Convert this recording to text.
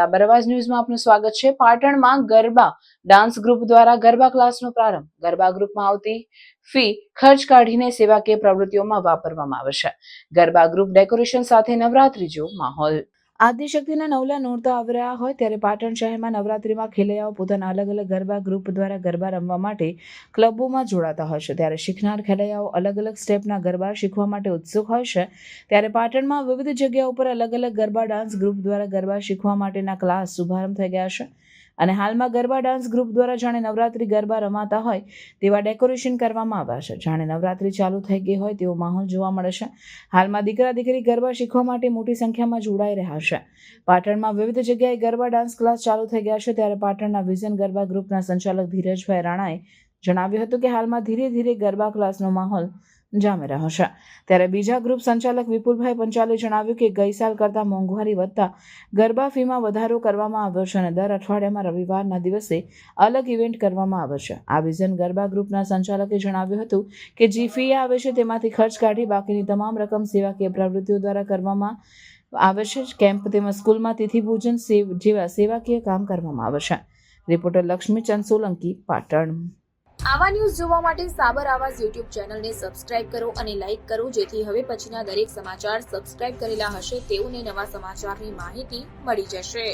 સાબર અવાજ ન્યૂઝમાં આપનું સ્વાગત છે। પાટણમાં ગરબા ડાન્સ ગ્રુપ દ્વારા ગરબા ક્લાસનો પ્રારંભ। ગરબા ગ્રુપમાં આવતી ફી ખર્ચ કાઢીને સેવાકીય પ્રવૃત્તિઓમાં વાપરવામાં આવે છે। ગરબા ગ્રુપ ડેકોરેશન સાથે નવરાત્રી જેવો માહોલ। આદિશક્તિના નવલા નોરતા આવી રહ્યા હોય ત્યારે પાટણ શહેરમાં નવરાત્રીમાં ખેલૈયાઓ પોતાના અલગ અલગ ગરબા ગ્રુપ દ્વારા ગરબા રમવા માટે ક્લબોમાં જોડાતા હોય છે। ત્યારે શીખનાર ખેલૈયાઓ અલગ અલગ સ્ટેપના ગરબા શીખવા માટે ઉત્સુક હોય છે। ત્યારે પાટણમાં વિવિધ જગ્યાઓ પર અલગ અલગ ગરબા ડાન્સ ગ્રુપ દ્વારા ગરબા શીખવા માટેના ક્લાસ શુભારંભ થઈ ગયા છે અને હાલમાં ગરબા ડાન્સ ગ્રુપ દ્વારા જાણે નવરાત્રી ગરબા રમાતા હોય તેવા ડેકોરેશન કરવામાં આવ્યા છે। જાણે નવરાત્રી ચાલુ થઈ ગઈ હોય તેવો માહોલ જોવા મળે છે। હાલમાં દીકરા દીકરી ગરબા શીખવા માટે મોટી સંખ્યામાં જોડાઈ રહ્યા છે। પાટણમાં વિવિધ જગ્યાએ ગરબા ડાન્સ ક્લાસ ચાલુ થઈ ગયા છે। ત્યારે પાટણના વિઝન ગરબા ગ્રુપના સંચાલક ધીરજભાઈ રાણાએ જણાવ્યું હતું કે હાલમાં ધીરે ધીરે ગરબા ક્લાસનો માહોલ જામી રહ્યો છે। ત્યારે બીજા ગ્રુપ સંચાલક વિપુલભાઈ પંચાલે જણાવ્યું કે ગઈ સાલ કરતાં મોંઘવારી વધતા ગરબા ફીમાં વધારો કરવામાં આવ્યો છે અને દર અઠવાડિયામાં રવિવારના દિવસે અલગ ઇવેન્ટ કરવામાં આવે છે। આ વિઝન ગરબા ગ્રુપના સંચાલકે જણાવ્યું હતું કે જે ફી આવે છે તેમાંથી ખર્ચ કાઢી બાકીની તમામ રકમ સેવાકીય પ્રવૃત્તિઓ દ્વારા કરવામાં આવે છે। કેમ્પ તેમજ સ્કૂલમાં તિથિ પૂજન જેવા સેવાકીય કામ કરવામાં આવે છે। રિપોર્ટર લક્ષ્મીચંદ સોલંકી, પાટણ। આવા ન્યૂઝ જોવા માટે સાબર આવાજ યુટ્યુબ ચેનલને સબસ્ક્રાઇબ કરો અને લાઇક કરો, જેથી હવે પછીના દરેક સમાચાર સબસ્ક્રાઇબ કરેલા હશે તેઓને નવા સમાચારની માહિતી મળી જશે।